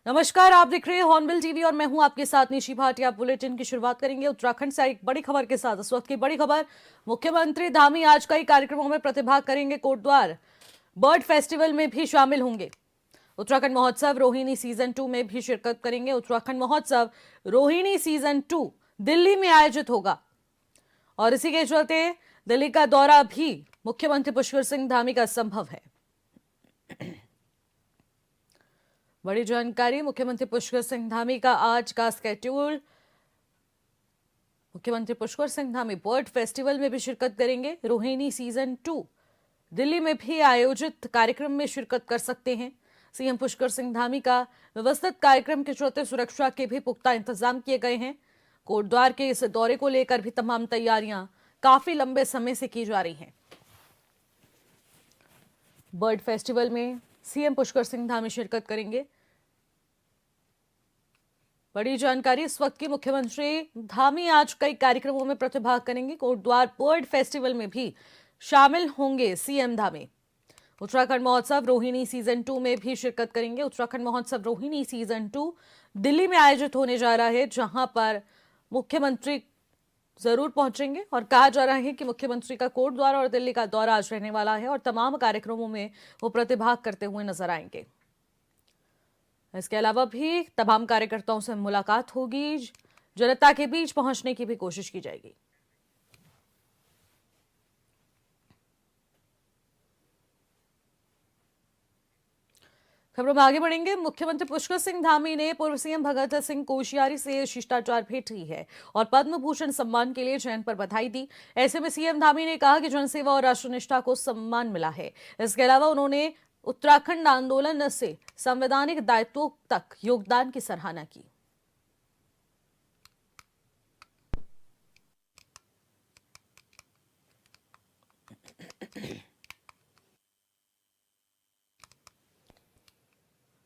नमस्कार, आप देख रहे हैं हॉर्नबिल टीवी और मैं हूं आपके साथ निशी भाटिया। बुलेटिन की शुरुआत करेंगे उत्तराखंड से एक बड़ी खबर के साथ। इस वक्त की बड़ी खबर, मुख्यमंत्री धामी आज कई कार्यक्रमों में प्रतिभाग करेंगे। कोटद्वार बर्ड फेस्टिवल में भी शामिल होंगे। उत्तराखंड महोत्सव रोहिणी सीजन 2 में भी शिरकत करेंगे। उत्तराखंड महोत्सव रोहिणी सीजन 2 दिल्ली में आयोजित होगा और इसी के चलते दिल्ली का दौरा भी मुख्यमंत्री पुष्कर सिंह धामी का संभव है। बड़ी जानकारी, मुख्यमंत्री पुष्कर सिंह धामी का आज का स्केड्यूल। मुख्यमंत्री पुष्कर सिंह धामी बर्ड फेस्टिवल में भी शिरकत करेंगे। रोहिणी सीजन 2 दिल्ली में भी आयोजित कार्यक्रम में शिरकत कर सकते हैं। सीएम पुष्कर सिंह धामी का व्यवस्थित कार्यक्रम के चलते सुरक्षा के भी पुख्ता इंतजाम किए गए हैं। कोटद्वार के इस दौरे को लेकर भी तमाम तैयारियां काफी लंबे समय से की जा रही हैं। बर्ड फेस्टिवल में सीएम पुष्कर सिंह धामी शिरकत करेंगे। बड़ी जानकारी इस वक्त की, मुख्यमंत्री धामी आज कई कार्यक्रमों में प्रतिभाग करेंगे। कोटद्वार बर्ड फेस्टिवल में भी शामिल होंगे सीएम धामी। उत्तराखंड महोत्सव रोहिणी सीजन 2 में भी शिरकत करेंगे। उत्तराखंड महोत्सव रोहिणी सीजन 2 दिल्ली में आयोजित होने जा रहा है, जहां पर मुख्यमंत्री जरूर पहुंचेंगे और कहा जा रहा है कि मुख्यमंत्री का कोटद्वार और दिल्ली का दौरा आज रहने वाला है और तमाम कार्यक्रमों में वो प्रतिभाग करते हुए नजर आएंगे। इसके अलावा भी तमाम कार्यकर्ताओं से मुलाकात होगी, जनता के बीच पहुंचने की भी कोशिश की जाएगी। खबरों में आगे बढ़ेंगे। मुख्यमंत्री पुष्कर सिंह धामी ने पूर्व सीएम भगत सिंह कोश्यारी से शिष्टाचार भेंट की है और पद्म भूषण सम्मान के लिए चयन पर बधाई दी। ऐसे में सीएम धामी ने कहा कि जनसेवा और राष्ट्रनिष्ठा को सम्मान मिला है। इसके अलावा उन्होंने उत्तराखंड आंदोलन से संवैधानिक दायित्वों तक योगदान की सराहना की।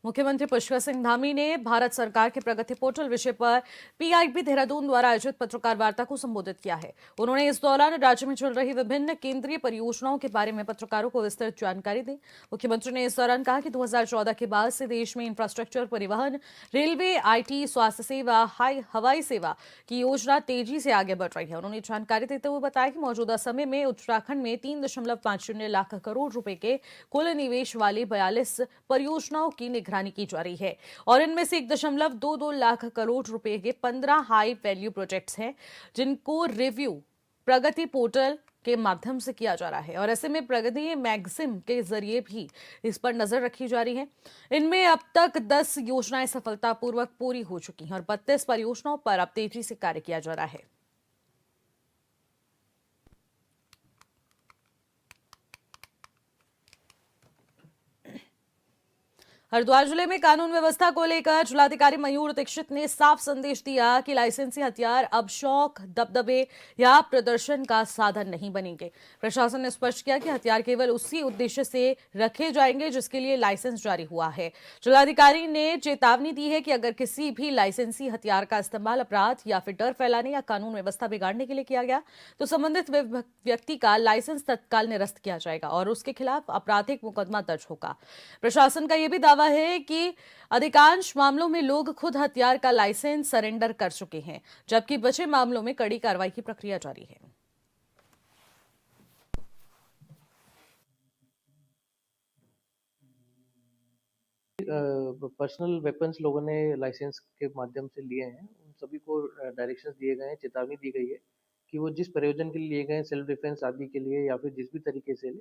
मुख्यमंत्री पुष्कर सिंह धामी ने भारत सरकार के प्रगति पोर्टल विषय पर पीआईबी देहरादून द्वारा आयोजित पत्रकार वार्ता को संबोधित किया है। उन्होंने इस दौरान राज्य में चल रही विभिन्न केंद्रीय परियोजनाओं के बारे में पत्रकारों को विस्तृत जानकारी दी। मुख्यमंत्री ने इस दौरान कहा कि 2014 के बाद से देश में इंफ्रास्ट्रक्चर, परिवहन, रेलवे, आईटी, स्वास्थ्य सेवा, हवाई सेवा की योजना तेजी से आगे बढ़ रही है। उन्होंने जानकारी देते हुए बताया कि मौजूदा समय में उत्तराखंड में 3.50 लाख करोड़ रुपए के कुल निवेश वाली 42 परियोजनाओं की निगरानी की जा रही है और इनमें से 1.22 लाख करोड़ रुपए के 15 हाई वैल्यू प्रोजेक्ट्स हैं, जिनको रिव्यू प्रगति पोर्टल के माध्यम से किया जा रहा है और ऐसे में प्रगति मैगजिम के जरिए भी इस पर नजर रखी जा रही है। इनमें अब तक 10 योजनाएं सफलतापूर्वक पूरी हो चुकी हैं और 32 परियोजनाओं पर अब तेजी से कार्य किया जा रहा है। हरिद्वार जिले में कानून व्यवस्था को लेकर जिलाधिकारी मयूर दीक्षित ने साफ संदेश दिया कि लाइसेंसी हथियार अब शौक, दबदबे या प्रदर्शन का साधन नहीं बनेंगे। प्रशासन ने स्पष्ट किया कि हथियार केवल उसी उद्देश्य से रखे जाएंगे जिसके लिए लाइसेंस जारी हुआ है। जिलाधिकारी ने चेतावनी दी है कि अगर किसी भी लाइसेंसी हथियार का इस्तेमाल अपराध या फिर डर फैलाने या कानून व्यवस्था बिगाड़ने के लिए किया गया तो संबंधित व्यक्ति का लाइसेंस तत्काल निरस्त किया जाएगा और उसके खिलाफ आपराधिक मुकदमा दर्ज होगा। प्रशासन का यह भी दावा है कि अधिकांश मामलों में लोग खुद हथियार का लाइसेंस सरेंडर कर चुके हैं, जबकि बचे मामलों में कड़ी कार्रवाई की प्रक्रिया जारी है। पर्सनल वेपन्स लोगों ने लाइसेंस के माध्यम से लिए हैं, उन सभी को डायरेक्शंस दिए गए हैं, चेतावनी दी गई है कि वो जिस प्रयोजन के लिए लिए गए हैं, सेल्फ डिफेंस आदि के लिए या फिर जिस भी तरीके से ले,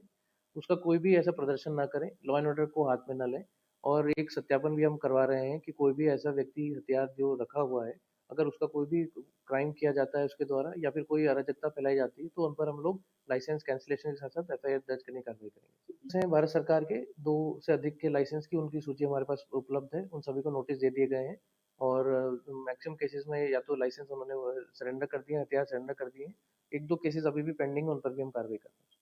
उसका कोई भी ऐसा प्रदर्शन ना करें, लॉ एंड ऑर्डर को हाथ में ना लें। और एक सत्यापन भी हम करवा रहे हैं कि कोई भी ऐसा व्यक्ति हथियार जो रखा हुआ है, अगर उसका कोई भी क्राइम किया जाता है उसके द्वारा या फिर कोई अराजकता फैलाई जाती है तो उन पर हम लोग लाइसेंस कैंसिलेशन के साथ साथ एफआईआर दर्ज करने की कार्रवाई करेंगे। हैं भारत सरकार के 2 से अधिक के लाइसेंस की उनकी सूची हमारे पास उपलब्ध है, उन सभी को नोटिस दे दिए गए हैं और मैक्सिमम केसेस में या तो लाइसेंस उन्होंने सरेंडर कर दिए, हथियार सरेंडर कर दिए हैं। 1-2 केसेस अभी भी पेंडिंग है, उन पर भी हम कार्रवाई कर रहे हैं।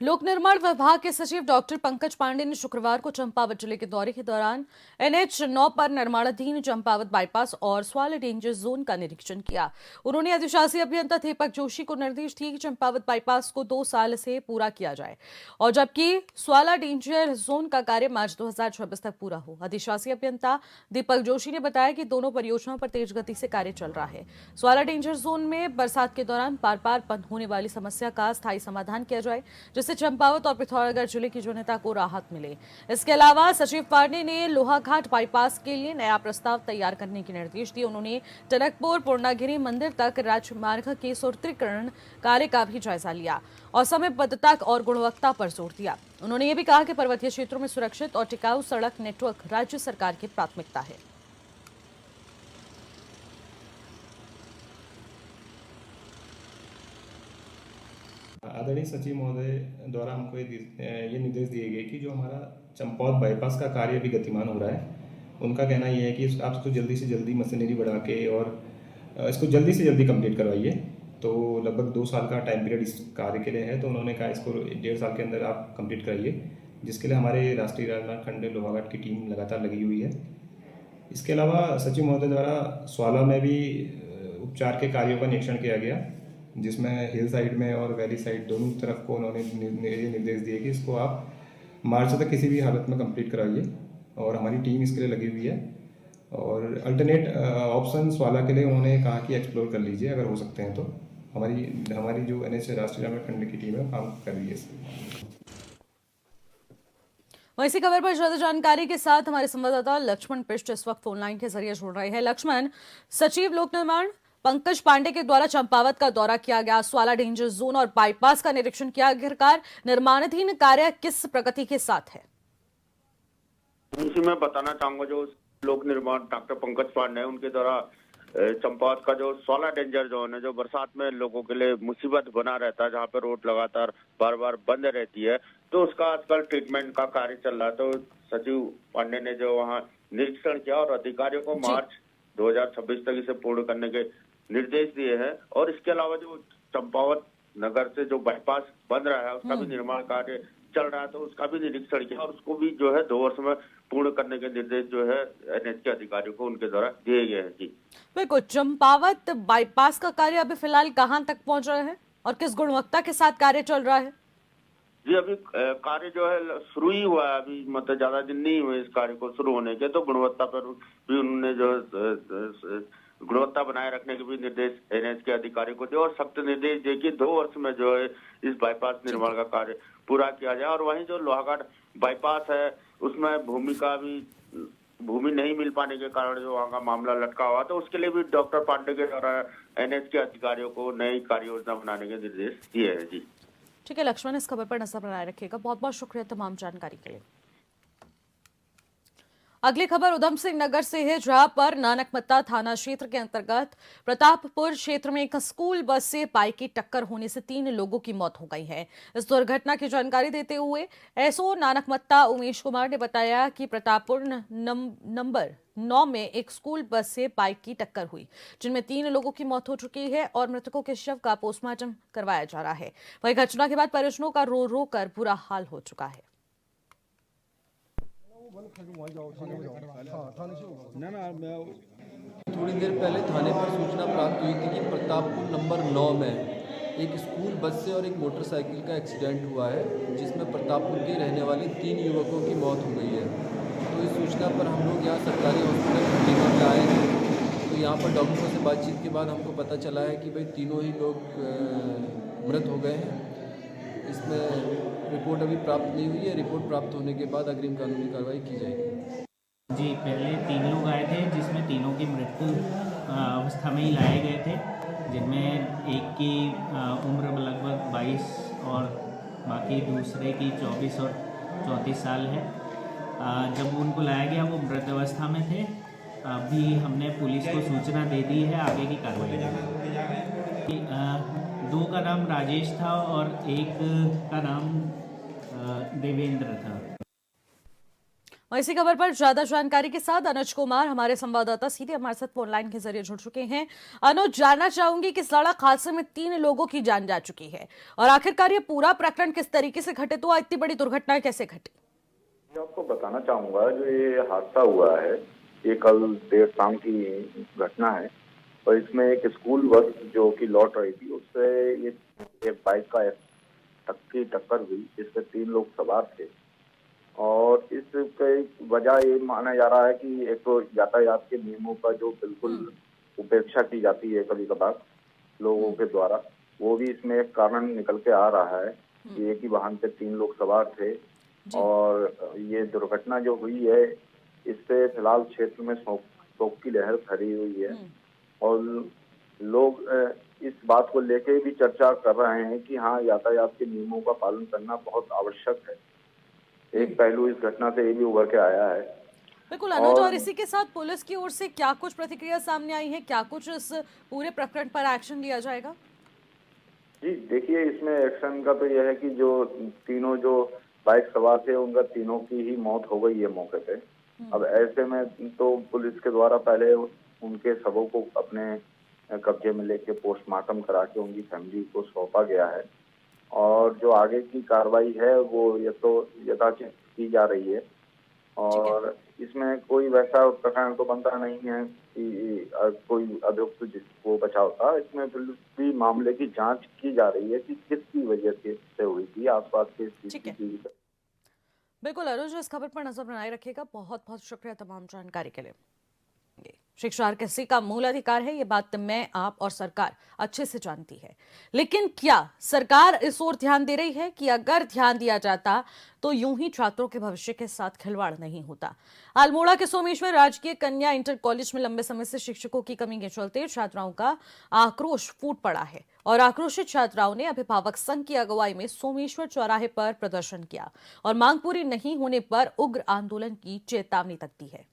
लोक निर्माण विभाग के सचिव डॉक्टर पंकज पांडे ने शुक्रवार को चंपावत जिले के दौरे के दौरान NH 9 पर निर्माणाधीन चंपावत बाईपास और स्वाला डेंजर जोन का निरीक्षण किया। उन्होंने अधिशासी अभियंता दीपक जोशी को निर्देश दिए कि चंपावत बाईपास को 2 साल से पूरा किया जाए और जबकि स्वाला डेंजर जोन का कार्य मार्च 2026 तक पूरा हो। अधिशासी अभियंता दीपक जोशी ने बताया कि दोनों परियोजनाओं पर तेज गति से कार्य चल रहा है। स्वाला डेंजर जोन में बरसात के दौरान बार बार बंद होने वाली समस्या का स्थायी समाधान किया जाए, जिससे चंपावत और पिथौरागढ़ जिले की जनता को राहत मिले। इसके अलावा सचिव पांडे ने लोहाघाट बाईपास के लिए नया प्रस्ताव तैयार करने के निर्देश दिए। उन्होंने टनकपुर पूर्णागिरी मंदिर तक राजमार्ग के सुदृढ़ीकरण कार्य का भी जायजा लिया और समयबद्धता और गुणवत्ता पर जोर दिया। उन्होंने ये भी कहा कि पर्वतीय क्षेत्रों में सुरक्षित और टिकाऊ सड़क नेटवर्क राज्य सरकार की प्राथमिकता है। आदरणीय सचिव महोदय द्वारा हमको ये निर्देश दिए गए कि जो हमारा चंपावत बाईपास का कार्य भी गतिमान हो रहा है, उनका कहना ये है कि आप इसको जल्दी से जल्दी मशीनरी बढ़ा के और इसको जल्दी से जल्दी कंप्लीट करवाइए। तो लगभग 2 साल का टाइम पीरियड इस कार्य के लिए है, तो उन्होंने कहा इसको 1.5 साल के अंदर आप कंप्लीट कराइए, जिसके लिए हमारे राष्ट्रीय राजमार्ग खंड लोहाघाट की टीम लगातार लगी हुई है। इसके अलावा सचिव महोदय द्वारा स्वाला में भी उपचार के कार्यों का निरीक्षण किया गया, जिसमें हिल साइड में और वैली साइड दोनों तरफ को उन्होंने निर्देश दिए कि इसको आप मार्च तक किसी भी हालत में कंप्लीट कराइए और हमारी टीम इसके लिए लगी हुई है। और अल्टरनेट ऑप्शन स्वाला के लिए उन्होंने कहा कि एक्सप्लोर कर लीजिए अगर हो सकते हैं तो। हमारी जो NH राष्ट्रीय राजमार्ग खंड की टीम है काम कर रही है इसमें। वहीं इसी खबर पर ज्यादा जानकारी के साथ हमारे संवाददाता लक्ष्मण पिष्ट इस वक्त फोनलाइन के जरिए जुड़ रहे हैं। लक्ष्मण, सचिव लोक निर्माण पंकज पांडे के द्वारा चंपावत का दौरा किया गया, स्वाला डेंजर जोन और बाईपास का निरीक्षण किया। आखिरकार निर्माणाधीन कार्य किस प्रगति के साथ है? इसी में बताना चाहूंगा, जो लोक निर्माण डॉक्टर पंकज पांडे उनके द्वारा चंपावत का जो स्वाला डेंजर जोन है, जो बरसात में लोगों के लिए मुसीबत बना रहता है, जहाँ पे रोड लगातार बार बार बंद रहती है, तो उसका आजकल ट्रीटमेंट का कार्य चल रहा है। तो सचिव पांडे ने जो वहाँ निरीक्षण किया और अधिकारियों को मार्च 2026 तक इसे पूर्ण करने के निर्देश दिए हैं। और इसके अलावा जो चंपावत नगर से जो बाईपास बन रहा है उसका भी निर्माण कार्य चल रहा है, तो उसका भी निरीक्षण किया और उसको भी जो है 2 वर्ष में पूर्ण करने के निर्देश जो है NH के अधिकारियों को उनके द्वारा दिए गए हैं। जी बिल्कुल, चंपावत बाईपास का कार्य अभी फिलहाल कहां तक पहुंच रहा है और किस गुणवत्ता के साथ कार्य चल रहा है? जी अभी कार्य जो है शुरू ही हुआ है, अभी मतलब ज्यादा दिन नहीं हुए इस कार्य को शुरू होने के। तो गुणवत्ता पर भी उन्होंने जो गुणवत्ता बनाए रखने के भी निर्देश NH के अधिकारी को दिए और सख्त निर्देश दिए कि 2 वर्ष में जो है इस बाईपास निर्माण का कार्य पूरा किया जाए। और वहीं जो लोहाघाट बाईपास है उसमें भूमि नहीं मिल पाने के कारण जो वहाँ का मामला लटका हुआ, तो उसके लिए भी डॉक्टर पांडे के द्वारा NH के अधिकारियों को नई कार्य योजना बनाने के निर्देश दिए हैं। जी ठीक है लक्ष्मण, इस खबर पर नजर बनाए रखिएगा। बहुत बहुत शुक्रिया तमाम जानकारी के लिए। अगली खबर उधम सिंह नगर से है, जहां पर नानकमत्ता थाना क्षेत्र के अंतर्गत प्रतापपुर क्षेत्र में एक स्कूल बस से बाइक की टक्कर होने से 3 लोगों की मौत हो गई है। इस दुर्घटना की जानकारी देते हुए एसओ नानकमत्ता उमेश कुमार ने बताया कि प्रतापपुर नंबर 9 में एक स्कूल बस से बाइक की टक्कर हुई, जिनमें 3 लोगों की मौत हो चुकी है और मृतकों के शव का पोस्टमार्टम करवाया जा रहा है। वहीं घटना के बाद परिजनों का रो रो कर बुरा हाल हो चुका है। थोड़ी देर पहले थाने पर सूचना प्राप्त हुई थी कि प्रतापपुर नंबर 9 में एक स्कूल बस से और एक मोटरसाइकिल का एक्सीडेंट हुआ है, जिसमें प्रतापपुर के रहने वाले 3 युवकों की मौत हो गई है। तो इस सूचना पर हम लोग यहाँ सरकारी हॉस्पिटल खंडीगढ़ में आए हैं। तो यहाँ पर डॉक्टरों से बातचीत के बाद हमको पता चला है कि भाई तीनों ही लोग मृत हो गए हैं। इसमें रिपोर्ट अभी प्राप्त नहीं हुई है, रिपोर्ट प्राप्त होने के बाद अग्रिम कानूनी कार्रवाई की जाएगी। जी पहले 3 लोग आए थे, जिसमें तीनों की मृत्यु अवस्था में ही लाए गए थे, जिनमें एक की उम्र लगभग 22 और बाकी दूसरे की 24 और 34 साल है। जब उनको लाया गया वो मृत अवस्था में थे। अभी हमने पुलिस को सूचना दे दी है आगे की कार्रवाई। 2 का नाम राजेश था और 1 का नाम देवेंद्र था। और इसी खबर पर ज्यादा जानकारी के साथ अनुज कुमार हमारे संवाददाता सीधे हमारे साथ फोन लाइन के जरिए जुड़ चुके हैं। अनुज, जानना चाहूंगी कि सड़क हादसे में 3 लोगों की जान जा चुकी है और आखिरकार ये पूरा प्रकरण किस तरीके से घटित हुआ, इतनी बड़ी दुर्घटना कैसे घटी? आपको बताना चाहूंगा, जो ये हादसा हुआ है ये कल देर शाम की घटना है और इसमें एक स्कूल बस जो कि लौट रही थी उससे ये बाइक का टक्कर हुई जिसमें 3 लोग सवार थे और इसकी वजह ये माना जा रहा है कि एक तो यातायात के नियमों का जो बिल्कुल उपेक्षा की जाती है कभी कभार लोगों के द्वारा, वो भी इसमें एक कारण निकल के आ रहा है कि एक ही वाहन पे 3 लोग सवार थे और ये दुर्घटना जो हुई है इससे फिलहाल क्षेत्र में शोक की लहर फैली हुई है और लोग इस बात को लेके भी चर्चा कर रहे हैं कि हाँ, यातायात के नियमों का पालन करना बहुत आवश्यक है। एक पहलू इस घटना से ये भी उभर के आया है। बिल्कुल अनुज, और इसी के साथ पुलिस की ओर से क्या कुछ प्रतिक्रिया सामने आई है, क्या कुछ इस पूरे प्रकरण पर एक्शन लिया जाएगा? जी देखिए, इसमें एक्शन का तो यह है कि जो तीनों जो बाइक सवार थे उनका तीनों की ही मौत हो गई है मौके पे। अब ऐसे में तो पुलिस के द्वारा पहले उनके शवों को अपने कब्जे में लेके पोस्टमार्टम करा के उनकी फैमिली को सौंपा गया है और जो आगे की कार्रवाई है वो ये तो यथाचित की जा रही है और इसमें कोई वैसा प्रकरण तो बनता नहीं है कि कोई अभियुक्त जिसको बचा होता। इसमें भी मामले की जांच की जा रही है कि किसकी वजह से हुई थी, आसपास के सीसीटीवी। बिल्कुल अनुज, इस खबर पर नजर बनाए रखिएगा। बहुत बहुत शुक्रिया तमाम जानकारी के लिए। शिक्षा हर किसी का मूल अधिकार है, ये बात मैं, आप और सरकार अच्छे से जानती है, लेकिन क्या सरकार इस ओर ध्यान दे रही है कि अगर ध्यान दिया जाता तो यूं ही छात्रों के भविष्य के साथ खिलवाड़ नहीं होता। अल्मोड़ा के सोमेश्वर राजकीय कन्या इंटर कॉलेज में लंबे समय से शिक्षकों की कमी के चलते छात्राओं का आक्रोश फूट पड़ा है और आक्रोशित छात्राओं ने अभिभावक संघ की अगुवाई में सोमेश्वर चौराहे पर प्रदर्शन किया और मांग पूरी नहीं होने पर उग्र आंदोलन की चेतावनी तक दी है।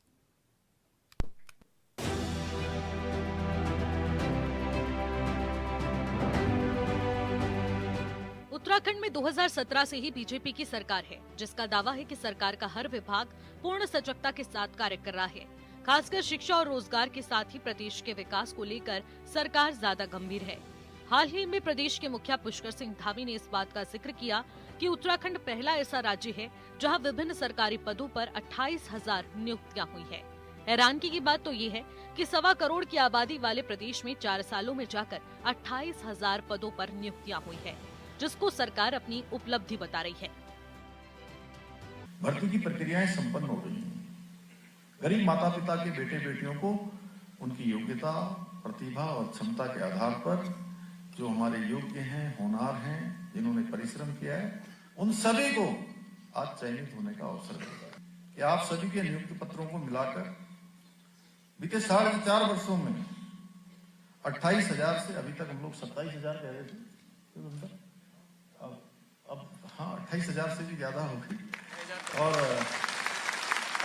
उत्तराखंड में 2017 से ही बीजेपी की सरकार है, जिसका दावा है कि सरकार का हर विभाग पूर्ण सजगता के साथ कार्य कर रहा है। खासकर शिक्षा और रोजगार के साथ ही प्रदेश के विकास को लेकर सरकार ज्यादा गंभीर है। हाल ही में प्रदेश के मुखिया पुष्कर सिंह धामी ने इस बात का जिक्र किया कि उत्तराखंड पहला ऐसा राज्य है जहां विभिन्न सरकारी पदों पर 28,000 नियुक्तियां हुई है। हैरानगी की बात तो ये है कि 1.25 करोड़ की आबादी वाले प्रदेश में 4 सालों में जाकर 28,000 पदों पर नियुक्तियां हुई है, जिसको सरकार अपनी उपलब्धि बता रही है। भर्ती की प्रक्रियाएं संपन्न हो गई हैं। गरीब माता पिता के बेटे बेटियों को उनकी योग्यता, प्रतिभा और क्षमता के आधार पर जो हमारे योग्य हैं, होनहार हैं, जिन्होंने परिश्रम किया है, उन सभी को आज चयनित होने का अवसर मिला है कि आप सभी के नियुक्ति पत्रों को मिलाकर बीते 4.5 वर्षों में 28,000 से अभी तक हम लोग 27,000 कह रहे थे, अब हाँ 28,000 से भी ज्यादा हो गई और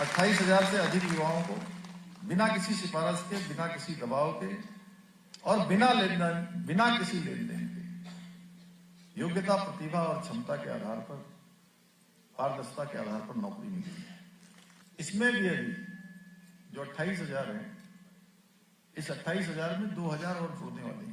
28,000 से अधिक युवाओं को बिना किसी सिफारिश के, बिना किसी दबाव के और बिना किसी लेन देन के योग्यता, प्रतिभा और क्षमता के आधार पर, पारदर्शिता के आधार पर नौकरी मिली है। इसमें भी अभी जो 28,000 है, इस 28,000 में 2,000 और जोड़ने वाले हैं।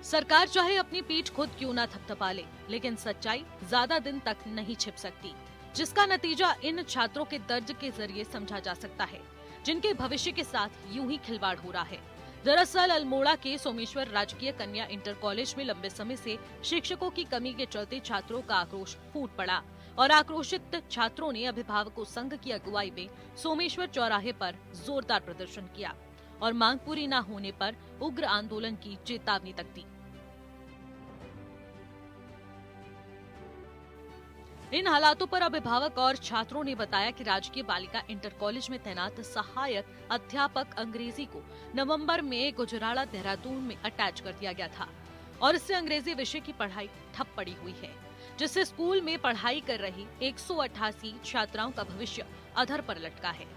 सरकार चाहे अपनी पीठ खुद क्यों ना थपथपा ले, लेकिन सच्चाई ज्यादा दिन तक नहीं छिप सकती, जिसका नतीजा इन छात्रों के दर्द के जरिए समझा जा सकता है, जिनके भविष्य के साथ यूं ही खिलवाड़ हो रहा है। दरअसल अल्मोड़ा के सोमेश्वर राजकीय कन्या इंटर कॉलेज में लंबे समय से शिक्षकों की कमी के चलते छात्रों का आक्रोश फूट पड़ा और आक्रोशित छात्रों ने अभिभावकों संघ की अगुवाई में सोमेश्वर चौराहे पर जोरदार प्रदर्शन किया और मांग पूरी न होने पर उग्र आंदोलन की चेतावनी तक दी। इन हालातों पर अभिभावक और छात्रों ने बताया कि राजकीय बालिका इंटर कॉलेज में तैनात सहायक अध्यापक अंग्रेजी को नवंबर में गुजराड़ा देहरादून में अटैच कर दिया गया था और इससे अंग्रेजी विषय की पढ़ाई ठप पड़ी हुई है, जिससे स्कूल में पढ़ाई कर रही 188 छात्राओं का भविष्य अधर पर लटका है।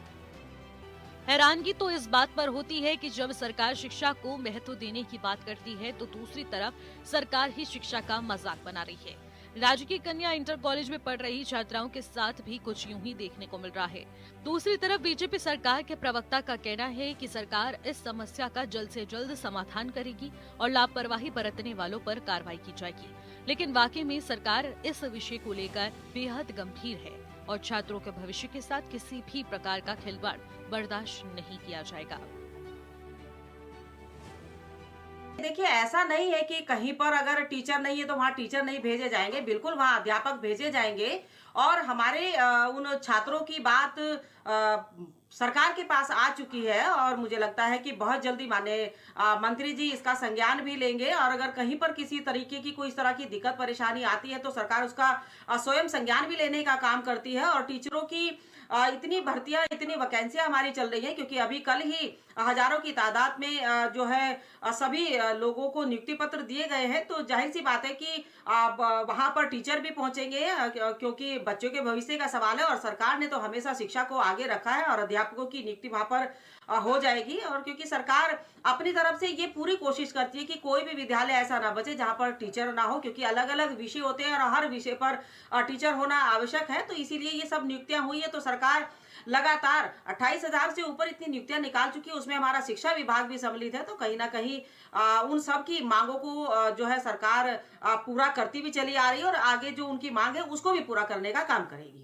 हैरानगी तो इस बात पर होती है कि जब सरकार शिक्षा को महत्व देने की बात करती है तो दूसरी तरफ सरकार ही शिक्षा का मजाक बना रही है। राजकीय कन्या इंटर कॉलेज में पढ़ रही छात्राओं के साथ भी कुछ यूं ही देखने को मिल रहा है। दूसरी तरफ बीजेपी सरकार के प्रवक्ता का कहना है कि सरकार इस समस्या का जल्द से जल्द समाधान करेगी और लापरवाही बरतने वालों पर कार्रवाई की जाएगी। लेकिन वाकई में सरकार इस विषय को लेकर बेहद गंभीर है और छात्रों के भविष्य के साथ किसी भी प्रकार का खिलवाड़ बर्दाश्त नहीं किया जाएगा। देखिए, ऐसा नहीं है कि कहीं पर अगर टीचर नहीं है तो वहाँ टीचर नहीं भेजे जाएंगे। बिल्कुल वहाँ अध्यापक भेजे जाएंगे और हमारे उन छात्रों की बात सरकार के पास आ चुकी है और मुझे लगता है कि बहुत जल्दी माननीय मंत्री जी इसका संज्ञान भी लेंगे और अगर कहीं पर किसी तरीके की कोई इस तरह की दिक्कत परेशानी आती है तो सरकार उसका स्वयं संज्ञान भी लेने का काम करती है। और टीचरों की इतनी भर्तियां, इतनी वैकेंसियां हमारी चल रही हैं क्योंकि अभी कल ही हजारों की तादाद में जो है सभी लोगों को नियुक्ति पत्र दिए गए हैं। तो जाहिर सी बात है कि वहां पर टीचर भी पहुंचेंगे क्योंकि बच्चों के भविष्य का सवाल है और सरकार ने तो हमेशा शिक्षा को आगे रखा है और अध्यापकों की नियुक्ति वहां पर हो जाएगी। और क्योंकि सरकार अपनी तरफ से ये पूरी कोशिश करती है कि कोई भी विद्यालय ऐसा ना बचे जहां पर टीचर ना हो, क्योंकि अलग अलग विषय होते हैं और हर विषय पर टीचर होना आवश्यक है। तो इसीलिए ये सब नियुक्तियां हुई है। तो सरकार लगातार 28,000 से ऊपर इतनी नियुक्तियां निकाल चुकी है, उसमें हमारा शिक्षा विभाग भी सम्मिलित है। तो कहीं ना कहीं उन सब की मांगों को जो है सरकार पूरा करती भी चली आ रही है और आगे जो उनकी मांग है उसको भी पूरा करने का काम करेगी।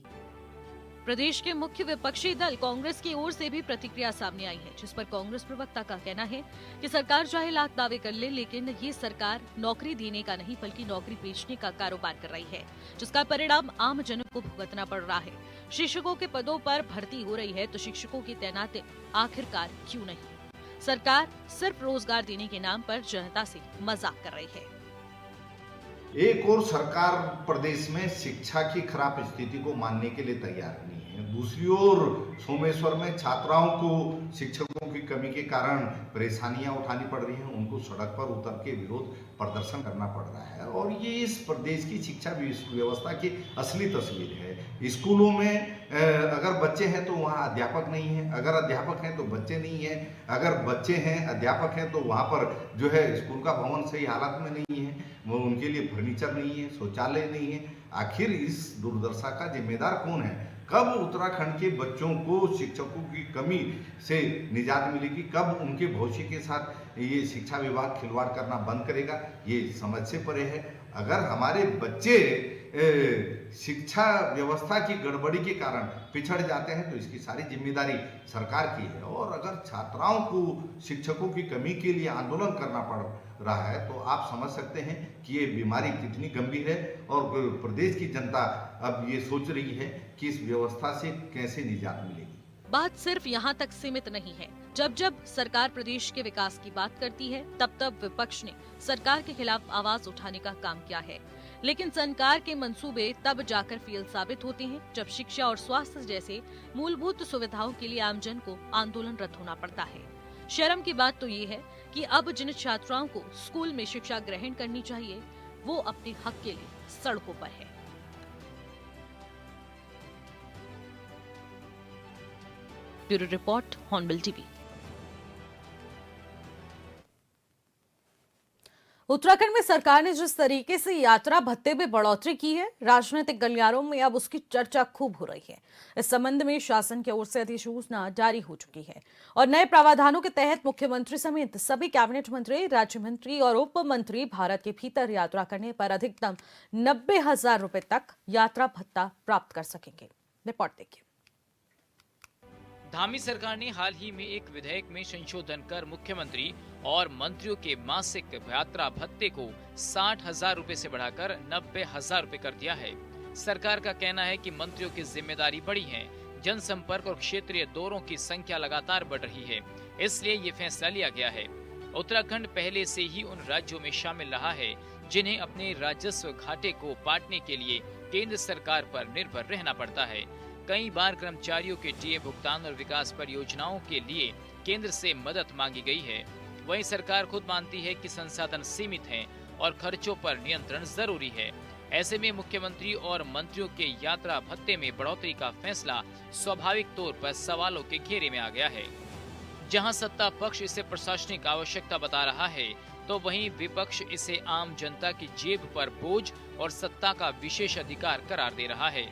प्रदेश के मुख्य विपक्षी दल कांग्रेस की ओर से भी प्रतिक्रिया सामने आई है, जिस पर कांग्रेस प्रवक्ता का कहना है कि सरकार चाहे लाख दावे कर ले, लेकिन ये सरकार नौकरी देने का नहीं बल्कि नौकरी बेचने का कारोबार कर रही है, जिसका परिणाम आम जन को भुगतना पड़ रहा है। शिक्षकों के पदों पर भर्ती हो रही है तो शिक्षकों की तैनाती आखिरकार क्यों नहीं? सरकार सिर्फ रोजगार देने के नाम पर जनता से मजाक कर रही है। एक और सरकार प्रदेश में शिक्षा की खराब स्थिति को मानने के लिए तैयार नहीं है, दूसरी ओर सोमेश्वर में छात्राओं को शिक्षकों की कमी के कारण परेशानियां उठानी पड़ रही हैं, उनको सड़क पर उतर के विरोध प्रदर्शन करना पड़ रहा है। और ये इस प्रदेश की शिक्षा व्यवस्था की असली तस्वीर है। स्कूलों में अगर बच्चे हैं तो वहाँ अध्यापक नहीं है, अगर अध्यापक हैं तो बच्चे नहीं है, अगर बच्चे हैं अध्यापक हैं तो वहाँ पर जो है स्कूल का भवन सही हालत में नहीं है, वो उनके लिए फर्नीचर नहीं है, शौचालय नहीं है। आखिर इस दुर्दशा का जिम्मेदार कौन है? कब उत्तराखंड के बच्चों को शिक्षकों की कमी से निजात मिलेगी? कब उनके भविष्य के साथ ये शिक्षा विभाग खिलवाड़ करना बंद करेगा? ये समझ से परे है। अगर हमारे बच्चे शिक्षा व्यवस्था की गड़बड़ी के कारण पिछड़ जाते हैं तो इसकी सारी जिम्मेदारी सरकार की है। और अगर छात्राओं को शिक्षकों की कमी के लिए आंदोलन करना पड़ रहा है तो आप समझ सकते हैं कि ये बीमारी कितनी गंभीर है। और प्रदेश की जनता अब ये सोच रही है कि इस व्यवस्था से कैसे निजात मिलेगी। बात सिर्फ यहाँ तक सीमित नहीं है। जब जब सरकार प्रदेश के विकास की बात करती है तब तब विपक्ष ने सरकार के खिलाफ आवाज उठाने का काम किया है, लेकिन सरकार के मंसूबे तब जाकर फेल साबित होते हैं जब शिक्षा और स्वास्थ्य जैसे मूलभूत सुविधाओं के लिए आमजन को आंदोलनरत होना पड़ता है। शर्म की बात तो ये है कि अब जिन छात्राओं को स्कूल में शिक्षा ग्रहण करनी चाहिए वो अपने हक के लिए सड़कों पर है। Bureau report, hornbill TV. Uttarakhand में सरकार ने जिस तरीके से यात्रा भत्ते में बढ़ोतरी की है, राजनीतिक गलियारों में अब उसकी चर्चा खूब हो रही है। इस संबंध में शासन की ओर से अधिसूचना जारी हो चुकी है और नए प्रावधानों के तहत मुख्यमंत्री समेत सभी कैबिनेट मंत्री, राज्य मंत्री और उप मंत्री भारत के भीतर यात्रा करने पर अधिकतम 90,000 रुपए तक यात्रा भत्ता प्राप्त कर सकेंगे। रिपोर्ट देखिए। धामी सरकार ने हाल ही में एक विधेयक में संशोधन कर मुख्यमंत्री और मंत्रियों के मासिक यात्रा भत्ते को 60,000 रुपए से बढ़ाकर 90,000 रुपए कर दिया है। सरकार का कहना है कि मंत्रियों की जिम्मेदारी बढ़ी है, जनसंपर्क और क्षेत्रीय दौरों की संख्या लगातार बढ़ रही है, इसलिए ये फैसला लिया गया है। उत्तराखंड पहले से ही उन राज्यों में शामिल रहा है जिन्हें अपने राजस्व घाटे को पाटने के लिए केंद्र सरकार पर निर्भर रहना पड़ता है। कई बार कर्मचारियों के टीए भुगतान और विकास परियोजनाओं के लिए केंद्र से मदद मांगी गई है। वहीं सरकार खुद मानती है कि संसाधन सीमित हैं और खर्चों पर नियंत्रण जरूरी है। ऐसे में मुख्यमंत्री और मंत्रियों के यात्रा भत्ते में बढ़ोतरी का फैसला स्वाभाविक तौर पर सवालों के घेरे में आ गया है। जहां सत्ता पक्ष इसे प्रशासनिक आवश्यकता बता रहा है, तो वहीं विपक्ष इसे आम जनता की जेब पर बोझ और सत्ता का विशेष अधिकार करार दे रहा है।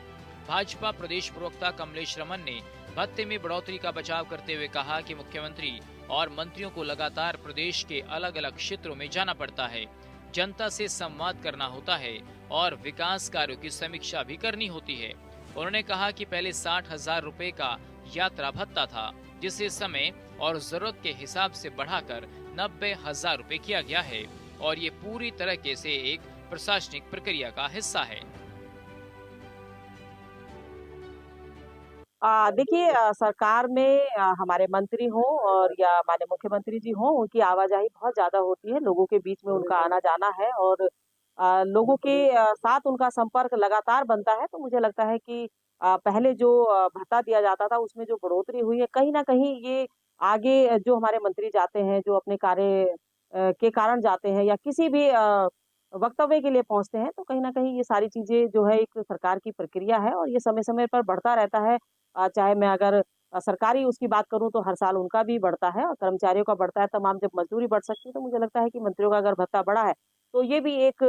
भाजपा प्रदेश प्रवक्ता कमलेश रमन ने भत्ते में बढ़ोतरी का बचाव करते हुए कहा कि मुख्यमंत्री और मंत्रियों को लगातार प्रदेश के अलग अलग क्षेत्रों में जाना पड़ता है, जनता से संवाद करना होता है और विकास कार्यों की समीक्षा भी करनी होती है। उन्होंने कहा कि पहले 60,000 रुपए का यात्रा भत्ता था, जिसे समय और जरूरत के हिसाब से बढ़ाकर 90,000 रुपए किया गया है और ये पूरी तरह से एक प्रशासनिक प्रक्रिया का हिस्सा है। देखिए, सरकार में हमारे मंत्री हों और या माननीय मुख्यमंत्री जी हों, उनकी आवाजाही बहुत ज़्यादा होती है, लोगों के बीच में उनका आना-जाना है और लोगों के साथ उनका संपर्क लगातार बनता है, तो मुझे लगता है कि पहले जो भत्ता दिया जाता था, उसमें जो बढ़ोतरी हुई है, कहीं न कहीं ये आगे जो हमारे मंत्री जाते हैं, जो अपने कार्य के कारण जाते हैं या किसी भी वक्तव्य के लिए पहुँचते हैं, तो कहीं न कहीं ये सारी चीज़ें जो है एक सरकार की प्रक्रिया है और ये समय-समय पर बढ़ता रहता है। चाहे मैं अगर सरकारी उसकी बात करूँ तो हर साल उनका भी बढ़ता है और कर्मचारियों का बढ़ता है, तमाम जब मज़दूरी बढ़ सकती है तो मुझे लगता है कि मंत्रियों का अगर भत्ता बढ़ा है, तो ये भी एक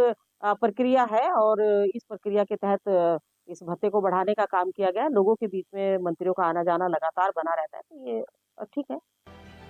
प्रक्रिया है और इस प्रक्रिया के तहत इस भत्ते को बढ़ाने का काम किया गया है। लोगों के बीच में मंत्रियों का आना-जाना लगातार बना रहता है, तो ये ठीक है।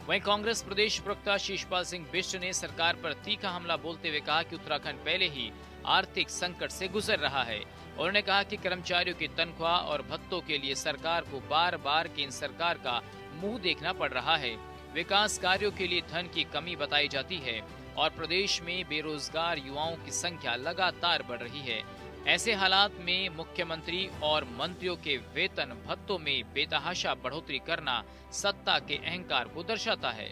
वहीं कांग्रेस प्रदेश प्रवक्ता शिषपाल सिंह बिष्ट ने सरकार पर तीखा हमला बोलते हुए कहा कि उत्तराखंड पहले ही आर्थिक संकट से गुजर रहा है। उन्होंने कहा कि कर्मचारियों की तनख्वाह और भत्तों के लिए सरकार को बार बार केंद्र सरकार का मुंह देखना पड़ रहा है। विकास कार्यों के लिए धन की कमी बताई जाती है और प्रदेश में बेरोजगार युवाओं की संख्या लगातार बढ़ रही है। ऐसे हालात में मुख्यमंत्री और मंत्रियों के वेतन भत्तों में बेतहाशा बढ़ोतरी करना सत्ता के अहंकार को दर्शाता है।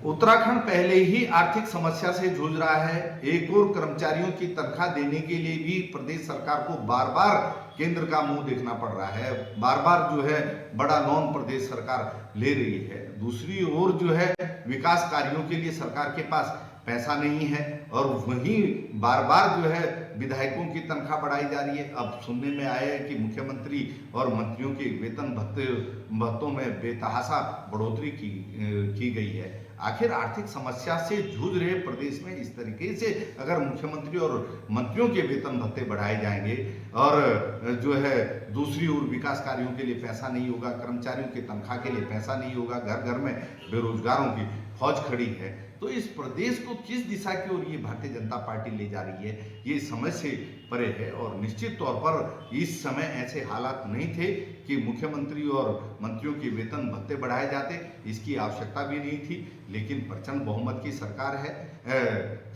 उत्तराखंड पहले ही आर्थिक समस्या से जूझ रहा है। एक और कर्मचारियों की तनख्वाह देने के लिए भी प्रदेश सरकार को बार बार केंद्र का मुंह देखना पड़ रहा है। बार बार जो है बड़ा लोन प्रदेश सरकार ले रही है। दूसरी ओर जो है विकास कार्यों के लिए सरकार के पास पैसा नहीं है और वहीं बार बार जो है विधायकों की तनख्वाह बढ़ाई जा रही है। अब सुनने में आया है कि मुख्यमंत्री और मंत्रियों के वेतन भत्तों में बेतहाशा बढ़ोतरी की गई है। आखिर आर्थिक समस्या से जूझ रहे प्रदेश में इस तरीके से अगर मुख्यमंत्री और मंत्रियों के वेतन भत्ते बढ़ाए जाएंगे और जो है दूसरी ओर विकास कार्यों के लिए पैसा नहीं होगा, कर्मचारियों की तनख्वाह के लिए पैसा नहीं होगा, घर घर में बेरोजगारों की फौज खड़ी है, तो इस प्रदेश को किस दिशा की ओर ये भारतीय जनता पार्टी ले जा रही है, ये समझ से परे है। और निश्चित तौर पर इस समय ऐसे हालात नहीं थे कि मुख्यमंत्री और मंत्रियों के वेतन भत्ते बढ़ाए जाते, इसकी आवश्यकता भी नहीं थी। लेकिन प्रचंड बहुमत की सरकार है,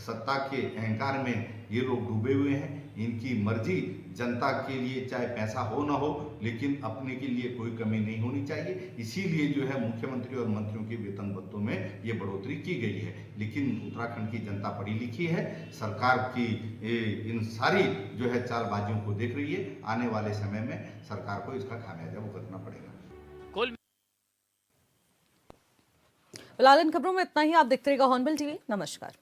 सत्ता के अहंकार में ये लोग डूबे हुए हैं। इनकी मर्जी जनता के लिए चाहे पैसा हो ना हो, लेकिन अपने के लिए कोई कमी नहीं होनी चाहिए। इसीलिए जो है मुख्यमंत्री और मंत्रियों के वेतन भत्तों में ये बढ़ोतरी की गई है। लेकिन उत्तराखंड की जनता पढ़ी लिखी है, सरकार की इन सारी जो है चालबाजियों को देख रही है। आने वाले समय में सरकार को इसका खामियाजा भुगतना पड़ेगा। फिलहाल इन खबरों में इतना ही। आप देखते रहिएगा हॉर्नबिल टीवी। नमस्कार।